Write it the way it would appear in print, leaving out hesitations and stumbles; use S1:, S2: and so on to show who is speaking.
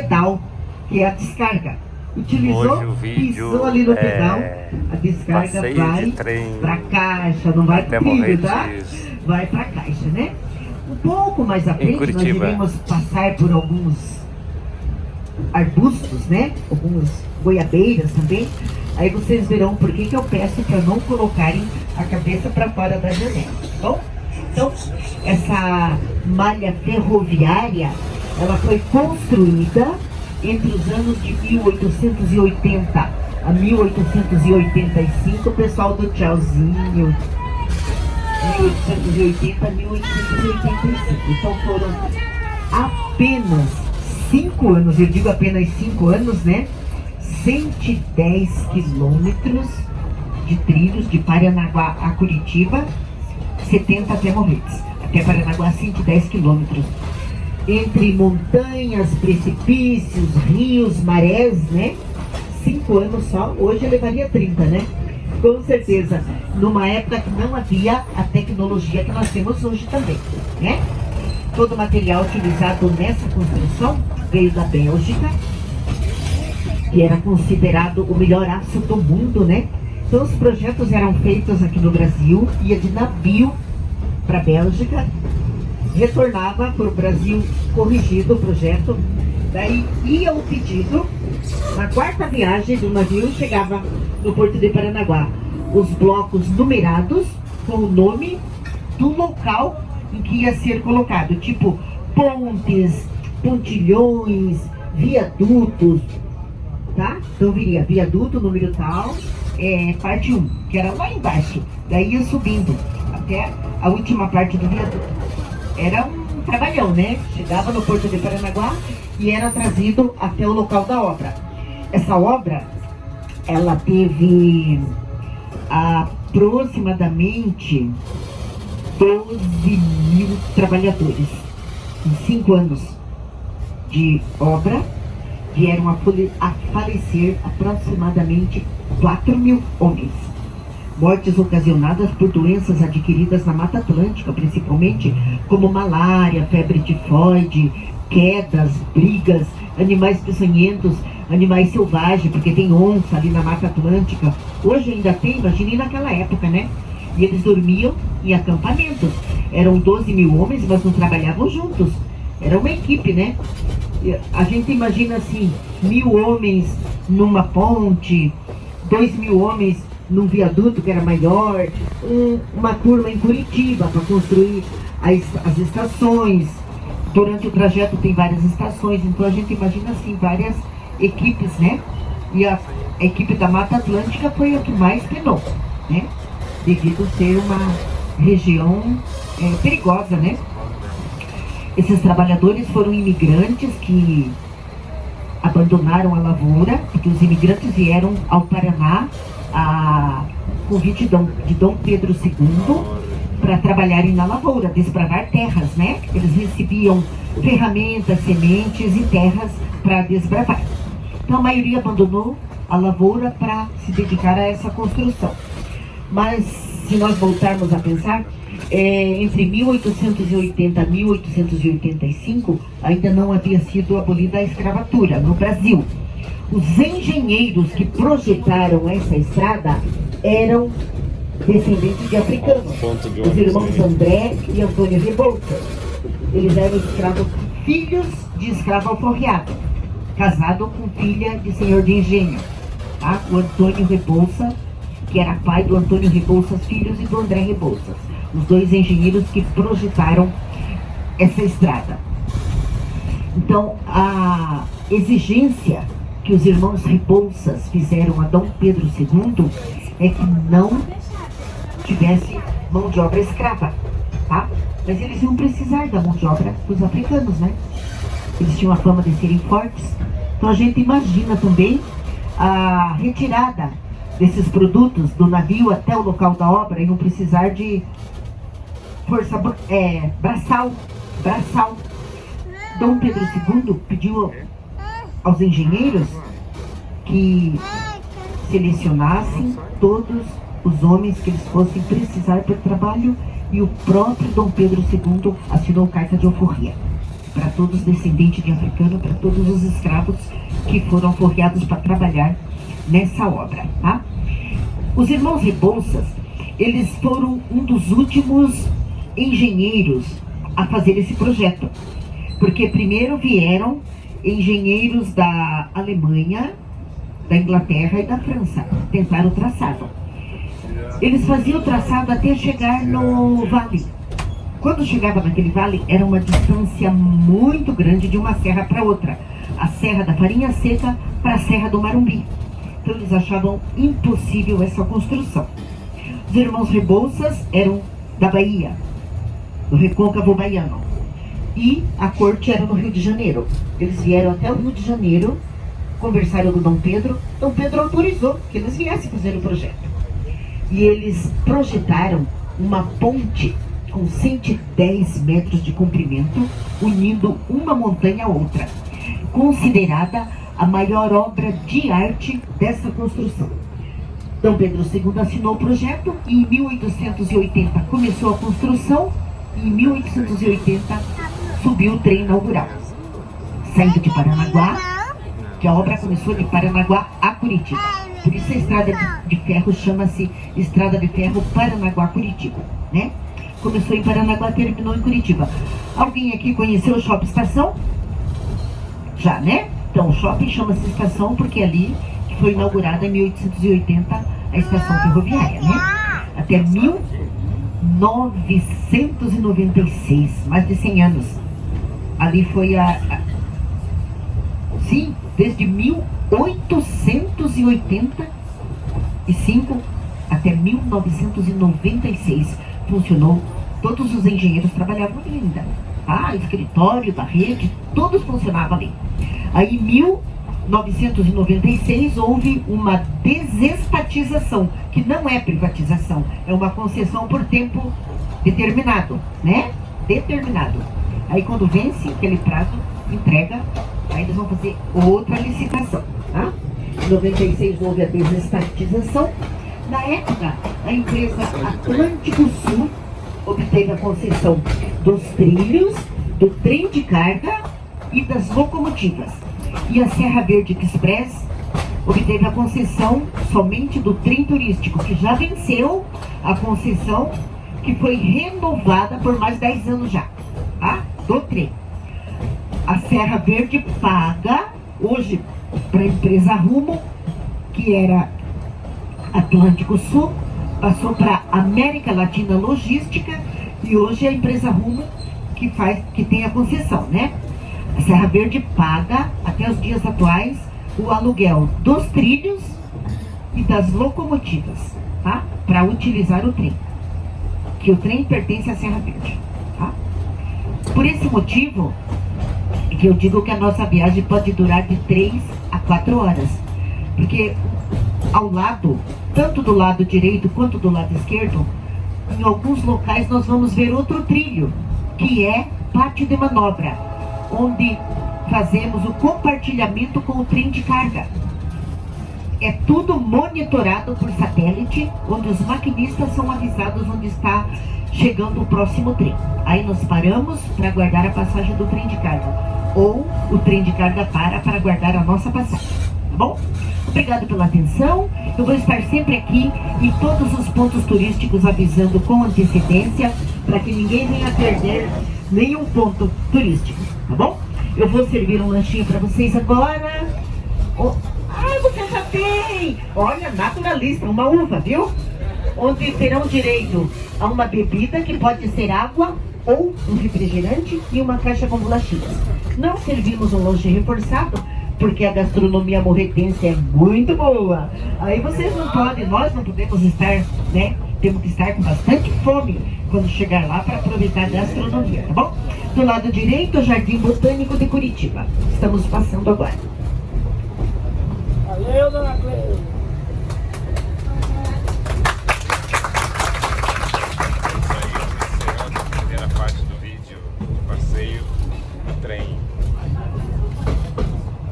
S1: pedal, que é a descarga. Utilizou, pisou ali no pedal, a descarga vai para a caixa, não vai para o trilho, tá? Vai para a caixa, né? Um pouco mais à frente, nós iremos passar por alguns arbustos, né? Algumas goiabeiras também. Aí vocês verão por que eu peço para não colocarem a cabeça para fora da janela, tá bom? Então, essa malha ferroviária, ela foi construída entre os anos de 1880 a 1885, o pessoal do tchauzinho, 1880 a 1885. Então foram apenas 5 anos, eu digo apenas 5 anos, né? 110 quilômetros de trilhos de Paranaguá a Curitiba, 70 até Morretes. Até Paranaguá, 110 quilômetros. Entre montanhas, precipícios, rios, marés, né? 5 anos só, hoje levaria 30, né? Com certeza, numa época que não havia a tecnologia que nós temos hoje também, né? Todo o material utilizado nessa construção veio da Bélgica, que era considerado o melhor aço do mundo, né? Então os projetos eram feitos aqui no Brasil, ia de navio para a Bélgica, retornava para o Brasil corrigido o projeto, daí ia o pedido, na 4ª viagem do navio chegava no Porto de Paranaguá, os blocos numerados com o nome do local em que ia ser colocado, tipo pontes, pontilhões, viadutos, tá? Então viria viaduto, número tal, parte 1, que era lá embaixo, daí ia subindo até a última parte do viaduto. Era um trabalhão, né? Chegava no Porto de Paranaguá e era trazido até o local da obra. Essa obra, ela teve aproximadamente 12.000 trabalhadores. Em 5 anos de obra, vieram a falecer aproximadamente 4.000 homens. Mortes ocasionadas por doenças adquiridas na Mata Atlântica, principalmente, como malária, febre tifoide, quedas, brigas, animais peçonhentos, animais selvagens, porque tem onça ali na Mata Atlântica. Hoje ainda tem, imagine naquela época, né? E eles dormiam em acampamentos. Eram 12.000 homens, mas não trabalhavam juntos. Era uma equipe, né? A gente imagina assim, 1.000 homens numa ponte, 2.000 homens num viaduto que era maior, uma turma em Curitiba para construir as estações. Durante o trajeto tem várias estações, então a gente imagina assim, várias equipes, né? E a equipe da Mata Atlântica foi a que mais penou, né? Devido ser uma região perigosa, né? Esses trabalhadores foram imigrantes que abandonaram a lavoura, porque os imigrantes vieram ao Paraná a convite de Dom Pedro II para trabalharem na lavoura, desbravar terras, né? Eles recebiam ferramentas, sementes e terras para desbravar. Então a maioria abandonou a lavoura para se dedicar a essa construção. Mas se nós voltarmos a pensar, entre 1880 e 1885 ainda não havia sido abolida a escravatura no Brasil. Os engenheiros que projetaram essa estrada eram descendentes de africanos, os irmãos André e Antônio Rebouças. Eles eram escravos, filhos de escravo alforriado, casado com filha de senhor de engenho, tá? O Antônio Rebouças, que era pai do Antônio Rebouças Filhos e do André Rebouças, os 2 engenheiros que projetaram essa estrada. Então, a exigência que os irmãos Rebouças fizeram a Dom Pedro II é que não tivesse mão de obra escrava, tá? Mas eles iam precisar da mão de obra dos africanos, né? Eles tinham a fama de serem fortes. Então a gente imagina também a retirada desses produtos do navio até o local da obra, iam precisar de força, braçal. Dom Pedro II pediu aos engenheiros que selecionassem todos os homens que eles fossem precisar para o trabalho, e o próprio Dom Pedro II assinou carta de alforria. para todos os descendentes de africano, para todos os escravos que foram aporreados para trabalhar nessa obra, tá? Os irmãos Rebouças, eles foram um dos últimos engenheiros a fazer esse projeto, porque primeiro vieram engenheiros da Alemanha, da Inglaterra e da França, tentaram o traçado. Eles faziam o traçado até chegar no vale. Quando chegava naquele vale, era uma distância muito grande de uma serra para outra. A Serra da Farinha Seca para a Serra do Marumbi. Então eles achavam impossível essa construção. Os irmãos Rebouças eram da Bahia, do Recôncavo Baiano. E a corte era no Rio de Janeiro. Eles vieram até o Rio de Janeiro, conversaram com Dom Pedro. Dom Pedro autorizou que eles viessem fazer o projeto. E eles projetaram uma ponte com 110 metros de comprimento, unindo uma montanha a outra, considerada a maior obra de arte dessa construção. Dom Pedro II assinou o projeto e em 1880 começou a construção e em 1880 subiu o trem inaugural, saindo de Paranaguá, que a obra começou de Paranaguá a Curitiba. Por isso a estrada de ferro chama-se Estrada de Ferro Paranaguá-Curitiba, né? Começou em Paranaguá, terminou em Curitiba. Alguém aqui conheceu o Shopping Estação? Já, né? Então o shopping chama-se Estação porque ali que foi inaugurada em 1880 a estação ferroviária, né? Até 1996, mais de 100 anos. Ali foi sim, desde 1885 até 1996 funcionou. Todos os engenheiros trabalhavam ali ainda, tá? Escritório da rede, todos funcionavam ali. Aí em 1996 houve uma desestatização, que não é privatização, é uma concessão por tempo determinado, né? Determinado. Aí quando vence aquele prazo, entrega, aí eles vão fazer outra licitação, tá? Em 96 houve a desestatização. Na época, a empresa Atlântico Sul obteve a concessão dos trilhos, do trem de carga e das locomotivas. E a Serra Verde Express obteve a concessão somente do trem turístico, que já venceu a concessão, que foi renovada por mais 10 anos já, tá? Do trem. A Serra Verde paga hoje para a empresa Rumo, que era Atlântico Sul, passou para América Latina Logística e hoje é a empresa Rumo que tem a concessão, né? A Serra Verde paga até os dias atuais o aluguel dos trilhos e das locomotivas, tá? Para utilizar o trem, que o trem pertence à Serra Verde, tá? Por esse motivo que eu digo que a nossa viagem pode durar de 3 a 4 horas, porque ao lado, tanto do lado direito quanto do lado esquerdo, em alguns locais nós vamos ver outro trilho, que é pátio de manobra, onde fazemos o compartilhamento com o trem de carga. É tudo monitorado por satélite, onde os maquinistas são avisados onde está chegando o próximo trem. Aí nós paramos para aguardar a passagem do trem de carga, ou o trem de carga para aguardar a nossa passagem, tá bom? Obrigado pela atenção. Eu vou estar sempre aqui em todos os pontos turísticos avisando com antecedência para que ninguém venha perder nenhum ponto turístico, tá bom? Eu vou servir um lanchinho para vocês agora. Você já tem! Olha, naturalista, uma uva, viu? Onde terão direito a uma bebida que pode ser água ou um refrigerante e uma caixa com bolachinhas. Não servimos um lanche reforçado, porque a gastronomia morretense é muito boa. Aí vocês não podem, nós não podemos estar, né? Temos que estar com bastante fome quando chegar lá para aproveitar a gastronomia, tá bom? Do lado direito, o Jardim Botânico de Curitiba. Estamos passando agora.
S2: Valeu, dona Cleide.